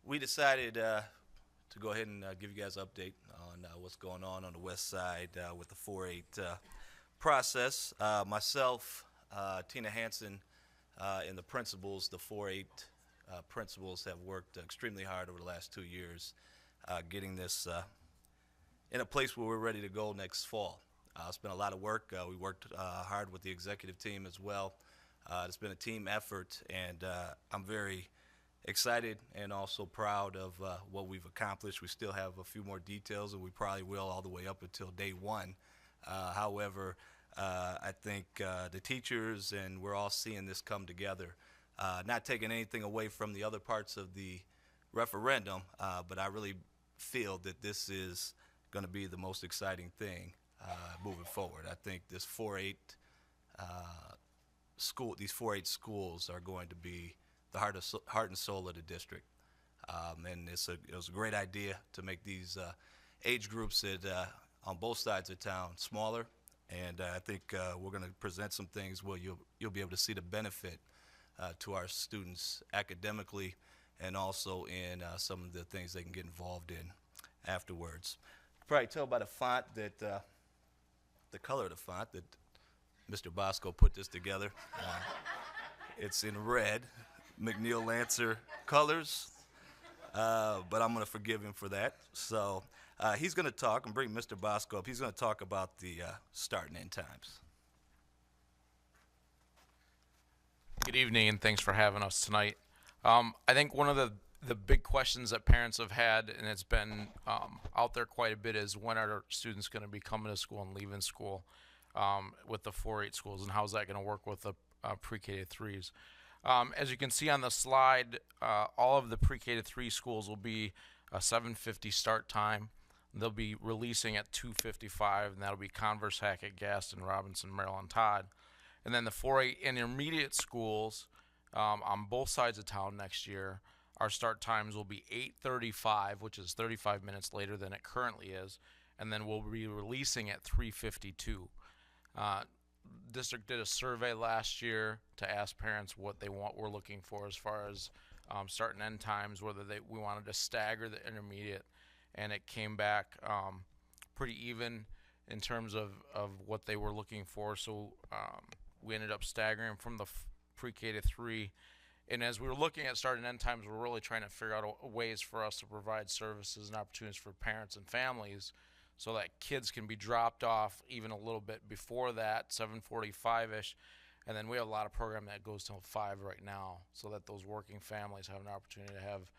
We decided to go ahead and give you guys an update on what's going on the west side with the 4-8 process. Myself, Tina Hansen, and the principals, the 4-8 principals have worked extremely hard over the last 2 years getting this in a place where we're ready to go next fall. It's been a lot of work. We worked hard with the executive team as well. It's been a team effort, and I'm very excited and also proud of what we've accomplished. We still have a few more details, and we probably will all the way up until day one. However, I think the teachers and we're all seeing this come together. Not taking anything away from the other parts of the referendum, but I really feel that this is going to be the most exciting thing moving forward. I think this 4-8 these 4-H schools are going to be the heart and soul of the district. And it was a great idea to make these age groups on both sides of town smaller. And I think we're going to present some things where you'll be able to see the benefit to our students academically and also in some of the things they can get involved in afterwards. You can probably tell by the font that the color of the font that Mr. Bosco put this together. It's in red, McNeel Lancer colors, but I'm going to forgive him for that. So he's going to talk and bring Mr. Bosco up. He's going to talk about the start and end times. Good evening, and thanks for having us tonight. I think one of the big questions that parents have had, and it's been out there quite a bit, is when are our students going to be coming to school and leaving school with the 4-8 schools, and how's that going to work with the pre-K to 3s? As you can see on the slide, all of the pre-K to 3 schools will be a 7:50 start time. They'll be releasing at 2:55, and that'll be Converse, Hackett, Gaston, Robinson, Maryland, Todd. And then the 4-8 intermediate schools on both sides of town next year, our start times will be 8:35, which is 35 minutes later than it currently is, and then we'll be releasing at 3:52. District did a survey last year to ask parents what they were looking for as far as start and end times, whether we wanted to stagger the intermediate, and it came back pretty even in terms of what they were looking for. So we ended up staggering from the pre-K to 3. And as we were looking at start and end times, we're really trying to figure out ways for us to provide services and opportunities for parents and families so that kids can be dropped off even a little bit before that, 7:45-ish. And then we have a lot of program that goes till 5 right now, so that those working families have an opportunity to have,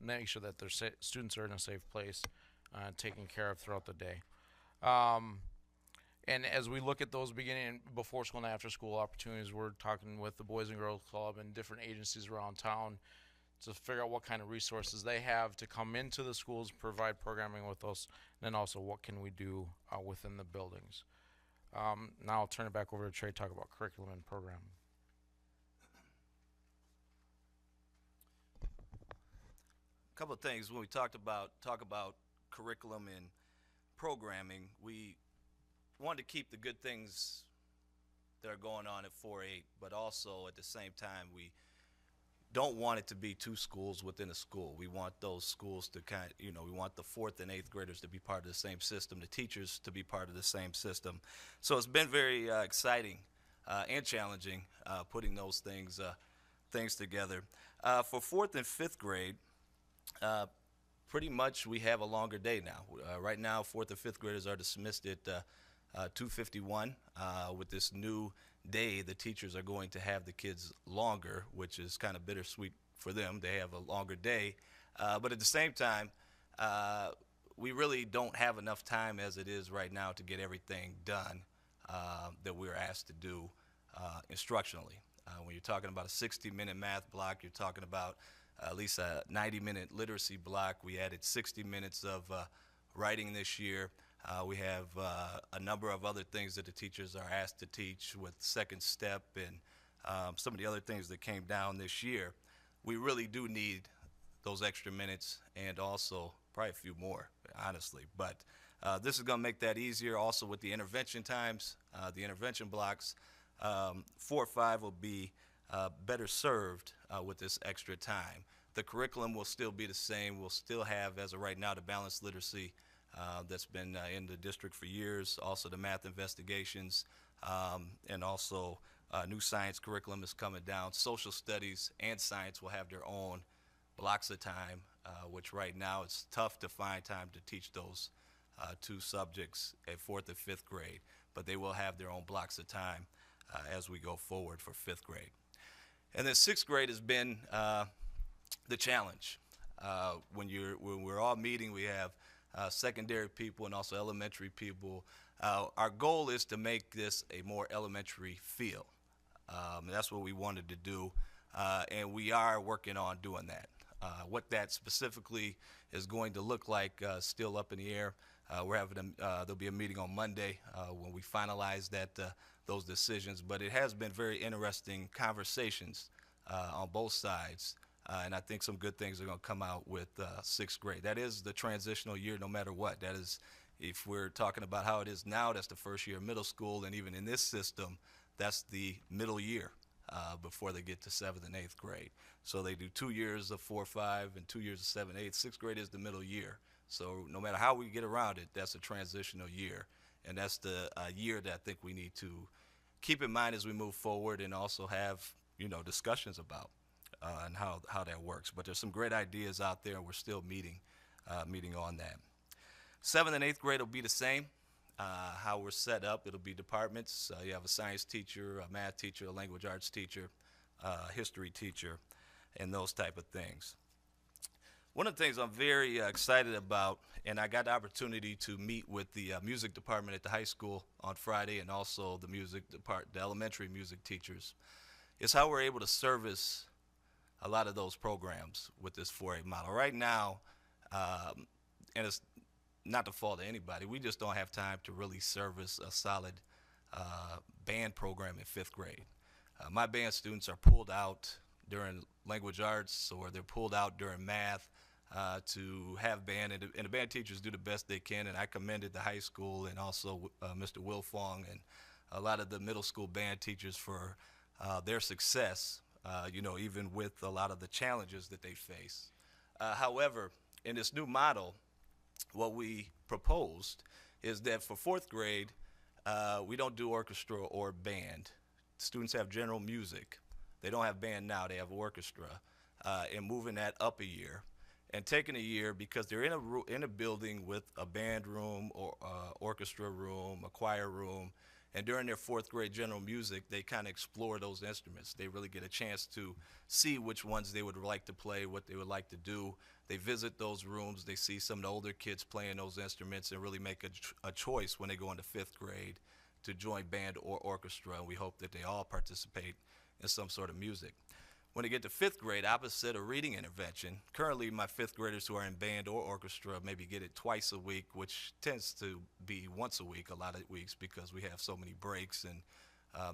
make sure that their students are in a safe place and taken care of throughout the day. And as we look at those beginning before school and after school opportunities, we're talking with the Boys and Girls Club and different agencies around town to figure out what kind of resources they have to come into the schools, provide programming with us, and then also what can we do within the buildings. Now I'll turn it back over to Trey to talk about curriculum and program. A couple of things when we talk about curriculum and programming, we wanted to keep the good things that are going on at 4-8, but also at the same time we don't want it to be two schools within a school. We want those schools to we want the 4th and 8th graders to be part of the same system, the teachers to be part of the same system. So it's been very exciting and challenging putting those things together. For 4th and 5th grade, pretty much we have a longer day now. Right now, 4th and 5th graders are dismissed at 2:51. With this new day, the teachers are going to have the kids longer, which is kind of bittersweet for them. They have a longer day. But at the same time, we really don't have enough time as it is right now to get everything done that we're asked to do instructionally. When you're talking about a 60-minute math block, you're talking about at least a 90-minute literacy block. We added 60 minutes of writing this year. We have a number of other things that the teachers are asked to teach with second step and some of the other things that came down this year. We really do need those extra minutes and also probably a few more, honestly. But this is going to make that easier also with the intervention times, the intervention blocks. 4 or 5 will be better served with this extra time. The curriculum will still be the same. We'll still have, as of right now, the balanced literacy that's been in the district for years, also the math investigations, and also new science curriculum is coming down. Social studies and science will have their own blocks of time, which right now it's tough to find time to teach those two subjects at fourth and fifth grade, but they will have their own blocks of time as we go forward for fifth grade. And then sixth grade has been the challenge. When we're all meeting, we have secondary people and also elementary people. Our goal is to make this a more elementary feel. That's what we wanted to do, and we are working on doing that. What that specifically is going to look like still up in the air. We're having there'll be a meeting on Monday when we finalize those decisions. But it has been very interesting conversations on both sides, and I think some good things are going to come out with sixth grade. That is the transitional year, no matter what. That is, if we're talking about how it is now, that's the first year of middle school, and even in this system, that's the middle year before they get to seventh and eighth grade. So they do 2 years of 4-5 and 2 years of 7-8. Sixth grade is the middle year. So no matter how we get around it, that's a transitional year, and that's the year that I think we need to keep in mind as we move forward, and also have discussions about and how that works. But there's some great ideas out there, and we're still meeting on that. Seventh and eighth grade will be the same. How we're set up, it'll be departments. You have a science teacher, a math teacher, a language arts teacher, a history teacher, and those type of things. One of the things I'm very excited about, and I got the opportunity to meet with the music department at the high school on Friday, and also the elementary music teachers, is how we're able to service a lot of those programs with this 4A model. Right now, and it's not the fault of anybody, we just don't have time to really service a solid band program in fifth grade. My band students are pulled out during language arts, or they're pulled out during math to have band, and the band teachers do the best they can, and I commended the high school and also Mr. Wilfong and a lot of the middle school band teachers for their success, even with a lot of the challenges that they face. However, in this new model, what we proposed is that for fourth grade, we don't do orchestra or band. Students have general music. They don't have band now, they have orchestra, and moving that up a year. And taking a year, because they're in a building with a band room, or orchestra room, a choir room, and during their fourth grade general music, they kind of explore those instruments. They really get a chance to see which ones they would like to play, what they would like to do. They visit those rooms, they see some of the older kids playing those instruments, and really make a choice when they go into fifth grade to join band or orchestra, and we hope that they all participate in some sort of music. When they get to fifth grade, opposite of reading intervention, currently my fifth graders who are in band or orchestra maybe get it twice a week, which tends to be once a week a lot of weeks, because we have so many breaks and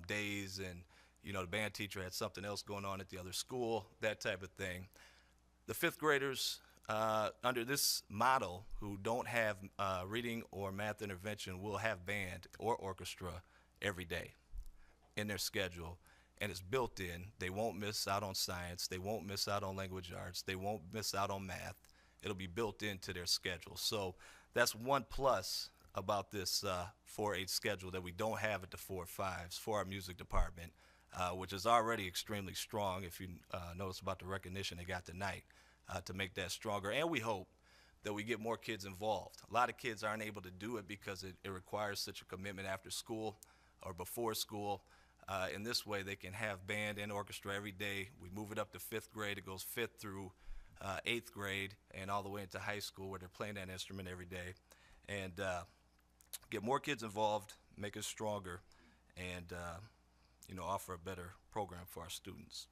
days, and the band teacher had something else going on at the other school, that type of thing. The fifth graders under this model who don't have reading or math intervention will have band or orchestra every day in their schedule. And it's built in. They won't miss out on science. They won't miss out on language arts. They won't miss out on math. It'll be built into their schedule. So that's one plus about this 4-8 schedule that we don't have at the 4-5s for our music department, which is already extremely strong. If you notice about the recognition they got tonight, to make that stronger. And we hope that we get more kids involved. A lot of kids aren't able to do it because it requires such a commitment after school or before school. In this way, they can have band and orchestra every day. We move it up to fifth grade. It goes fifth through eighth grade and all the way into high school, where they're playing that instrument every day. And get more kids involved, make it stronger, and offer a better program for our students.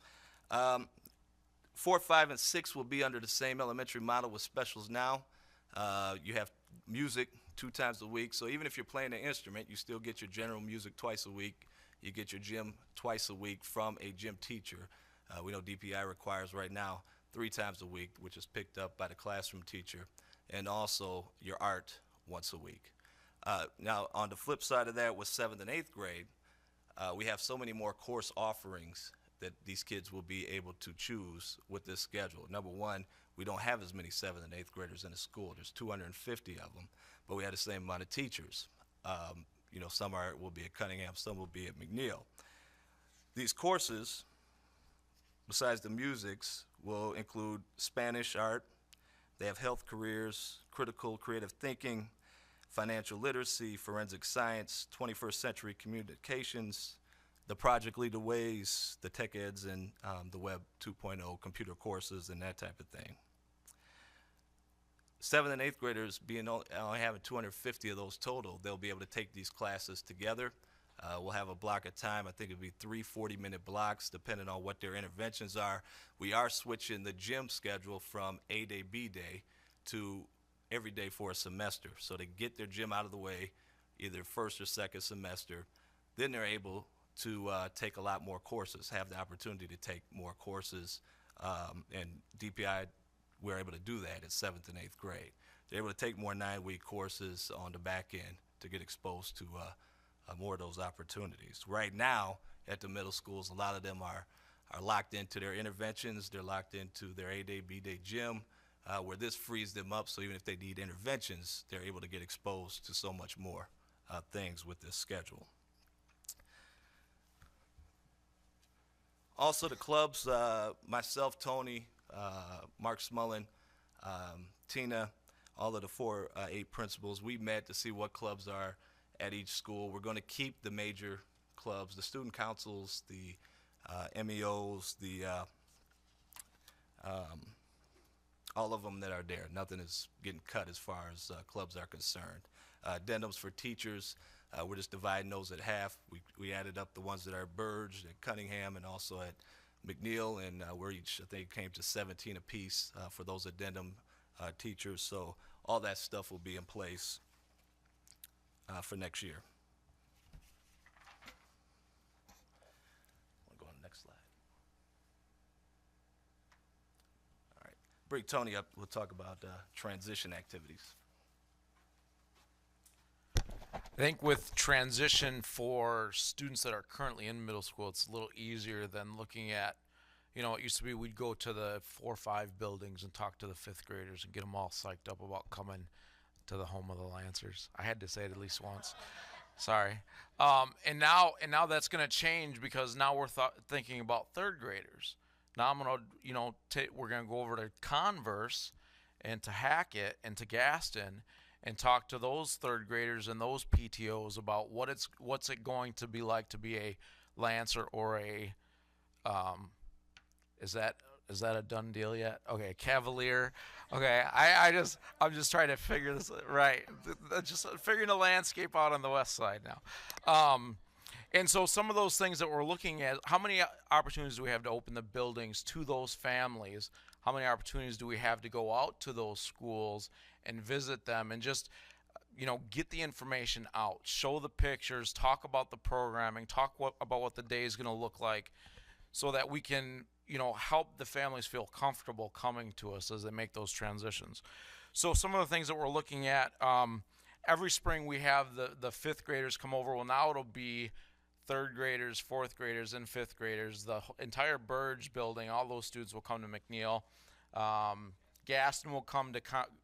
4, 5, and 6 will be under the same elementary model with specials now. You have music 2 times a week, so even if you're playing an instrument, you still get your general music twice a week. You get your gym twice a week from a gym teacher. We know DPI requires right now 3 times a week, which is picked up by the classroom teacher, and also your art once a week. Now, on the flip side of that, with 7th and 8th grade, we have so many more course offerings that these kids will be able to choose with this schedule. Number one, we don't have as many 7th and 8th graders in the school. There's 250 of them, but we have the same amount of teachers. Some will be at Cunningham, some will be at McNeel. These courses, besides the musics, will include Spanish art. They have health careers, critical creative thinking, financial literacy, forensic science, 21st century communications, the project leader ways, the tech eds, and the web 2.0 computer courses and that type of thing. 7th and 8th graders, being only having 250 of those total, they'll be able to take these classes together. We'll have a block of time. I think it'll be 3 40-minute blocks, depending on what their interventions are. We are switching the gym schedule from A day, B day to every day for a semester. So they get their gym out of the way, either first or second semester. Then they're able to take a lot more courses, have the opportunity to take more courses. And DPI, we're able to do that at 7th and 8th grade. They're able to take more 9-week courses on the back end to get exposed to more of those opportunities. Right now, at the middle schools, a lot of them are locked into their interventions. They're locked into their A-Day, B-Day gym, where this frees them up, so even if they need interventions, they're able to get exposed to so much more things with this schedule. Also, the clubs, myself, Tony, Mark Smullen, Tina, all of the 4-8 principals, we met to see what clubs are at each school. We're going to keep the major clubs, the student councils, the MEOs, all of them that are there. Nothing is getting cut as far as clubs are concerned. Addendums for teachers, we're just dividing those at half. We added up the ones that are at Burge, at Cunningham, and also at McNeel, and we're each, I think, came to 17 apiece for those addendum teachers. So all that stuff will be in place for next year. I want to go on the next slide. All right, bring Tony up. We'll talk about transition activities. I think with transition for students that are currently in middle school, it's a little easier than looking at, it used to be we'd go to the 4 or 5 buildings and talk to the 5th graders and get them all psyched up about coming to the home of the Lancers. I had to say it at least once. Sorry. And now that's going to change, because now we're thinking about 3rd graders. Now I'm going to, we're going to go over to Converse and to Hackett and to Gaston and talk to those 3rd graders and those PTOs about what's it going to be like to be a Lancer or a is that a done deal yet? Okay, Cavalier. Okay, I'm just trying to figure this right. Just figuring the landscape out on the west side now. And so some of those things that we're looking at, how many opportunities do we have to open the buildings to those families? How many opportunities do we have to go out to those schools and visit them and just, get the information out, show the pictures, talk about the programming, talk about what the day is going to look like, so that we can, help the families feel comfortable coming to us as they make those transitions. So some of the things that we're looking at, every spring we have the 5th graders come over. Well, now it'll be 3rd graders, 4th graders, and 5th graders. The entire Burge building, all those students will come to McNeel. Gaston will come to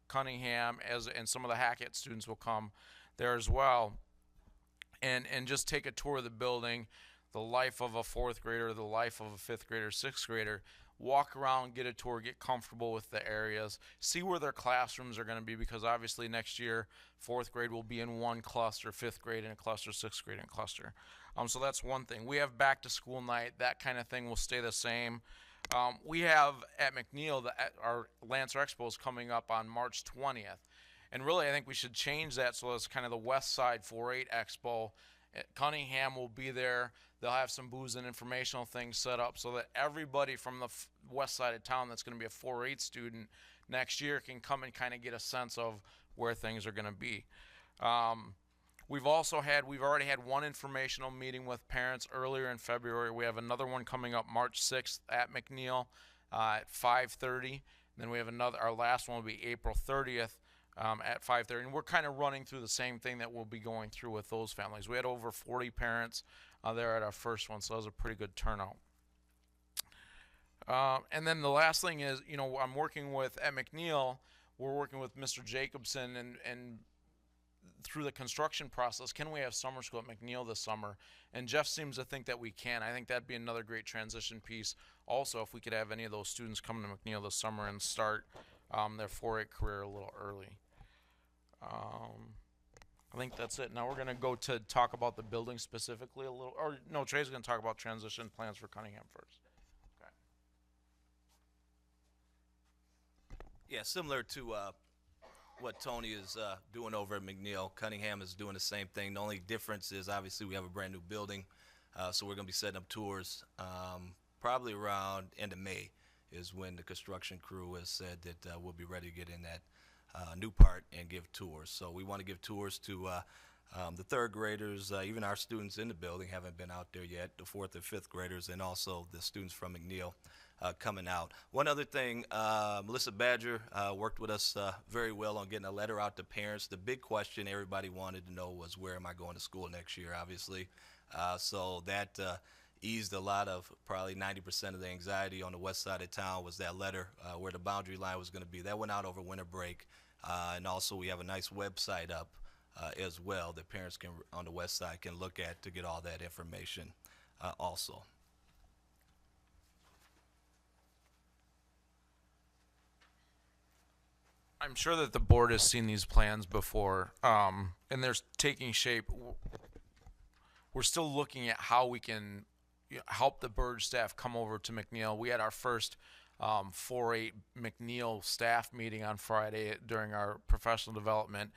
Cunningham, and some of the Hackett students will come there as well, and just take a tour of the building, the life of a 4th grader, the life of a 5th grader, 6th grader. Walk around, get a tour, get comfortable with the areas, see where their classrooms are going to be, because obviously next year 4th grade will be in one cluster, 5th grade in a cluster, 6th grade in a cluster. So that's one thing. We have back to school night. That kind of thing will stay the same. We have at McNeel, our Lancer Expo is coming up on March 20th. And really, I think we should change that so it's kind of the Westside 4-8 Expo. Cunningham will be there. They'll have some booths and informational things set up so that everybody from the west side of town that's going to be a 4-8 student next year can come and kind of get a sense of where things are going to be. We've already had one informational meeting with parents earlier in February. We have another one coming up March 6th at McNeel at 5:30. Then we have our last one will be April 30th at 5:30. And we're kind of running through the same thing that we'll be going through with those families. We had over 40 parents there at our first one, so that was a pretty good turnout. And then the last thing is, I'm working with at McNeel. We're working with Mr. Jacobson, and through the construction process, can we have summer school at McNeel this summer? And Jeff seems to think that we can. I think that'd be another great transition piece. Also, if we could have any of those students come to McNeel this summer and start their 4-8 career a little early. I think that's it. Now we're going to go to talk about the building specifically a little. Or no, Trey's going to talk about transition plans for Cunningham first. Okay. Yeah, similar to what Tony is doing over at McNeel, Cunningham is doing the same thing. The only difference is obviously we have a brand new building, so we're going to be setting up tours probably around end of May is when the construction crew has said that we'll be ready to get in that new part and give tours. So we want to give tours to the third graders, even our students in the building haven't been out there yet, the fourth and fifth graders, and also the students from McNeel coming out. One other thing, Melissa Badger worked with us very well on getting a letter out to parents. The big question everybody wanted to know was, where am I going to school next year, obviously. So that eased a lot of, probably 90% of the anxiety on the west side of town was that letter where the boundary line was going to be. That went out over winter break. And also we have a nice website up as well that parents can, on the west side, can look at to get all that information also. I'm sure that the board has seen these plans before, and they're taking shape. We're still looking at how we can help the Burge staff come over to McNeel. We had our first 4-8 McNeel staff meeting on Friday during our professional development,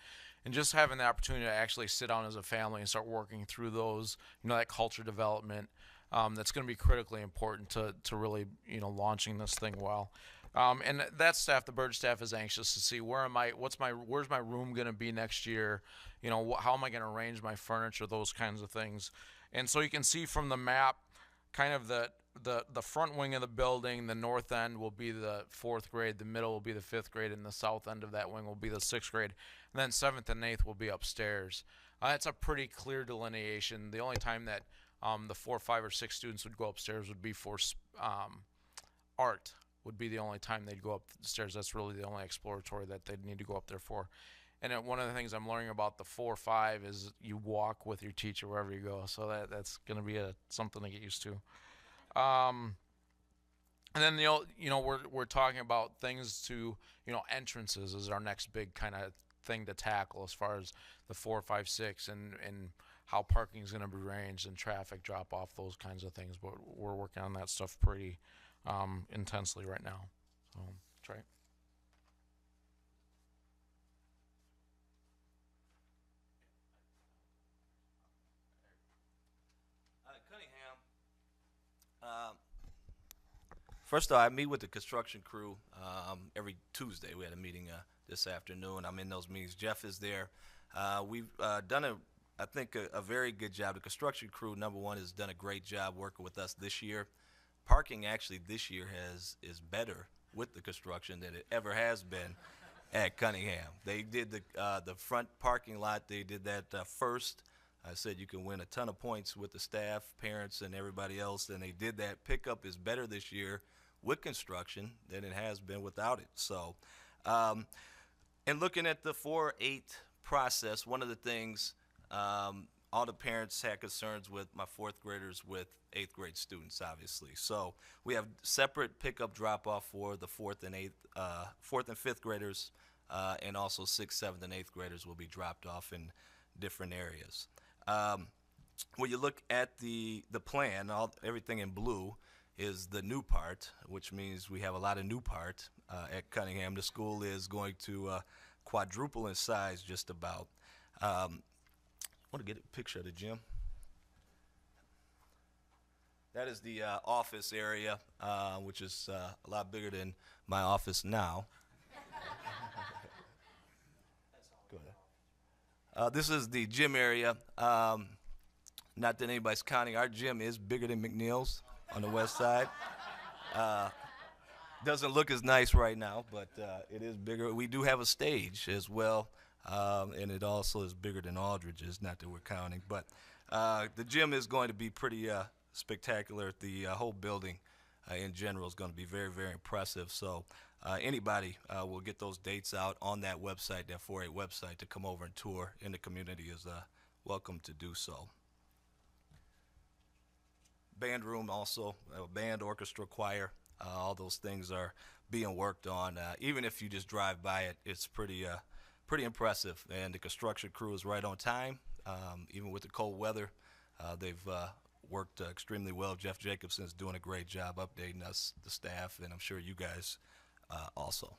and just having the opportunity to actually sit down as a family and start working through those, that culture development, that's going to be critically important to really, launching this thing well. And that staff, the Burge staff, is anxious to see where's my room going to be next year, how am I going to arrange my furniture, those kinds of things. And so you can see from the map, kind of the front wing of the building, the north end will be the fourth grade, the middle will be the fifth grade, and the south end of that wing will be the sixth grade. And then seventh and eighth will be upstairs. It's a pretty clear delineation. The only time that the 4, 5, or 6 students would go upstairs would be for art. Would be the only time they'd go upstairs. That's really the only exploratory that they'd need to go up there for. And one of the things I'm learning about the 4, 5 is you walk with your teacher wherever you go. So that's going to be something to get used to. And then we're talking about things to entrances is our next big kind of thing to tackle as far as the 4, 5, 6 and how parking is going to be arranged and traffic drop off, those kinds of things. But we're working on that stuff pretty intensely right now. So Trey. Cunningham. First of all, I meet with the construction crew every Tuesday. We had a meeting this afternoon. I'm in those meetings. Jeff is there. We've done I think a very good job. The construction crew, number one, has done a great job working with us this year. Parking actually this year is better with the construction than it ever has been at Cunningham. They did the front parking lot. They did that first. I said you can win a ton of points with the staff, parents, and everybody else, and they did that. Pickup is better this year with construction than it has been without it. So, and looking at the 4-8 process, one of the things all the parents had concerns with my fourth graders with 8th grade students, obviously. So we have separate pickup drop-off for the fourth and fifth graders, and also 6th, 7th, and 8th graders will be dropped off in different areas. When you look at the plan, everything in blue is the new part, which means we have a lot of new part at Cunningham. The school is going to quadruple in size just about. I want to get a picture of the gym. That is the office area, which is a lot bigger than my office now. Go ahead. This is the gym area. Not that anybody's counting. Our gym is bigger than McNeel's on the west side. Doesn't look as nice right now, but it is bigger. We do have a stage as well. And it also is bigger than Aldridge's, not that we're counting. But the gym is going to be pretty spectacular. The whole building in general is going to be very, very impressive. So anybody will get those dates out on that website, that 4A website, to come over and tour in the community is welcome to do so. Band room also, band, orchestra, choir, all those things are being worked on. Even if you just drive by it, it's pretty impressive. And the construction crew is right on time, even with the cold weather. They've worked extremely well. Jeff Jacobson is doing a great job updating us, the staff, and I'm sure you guys also.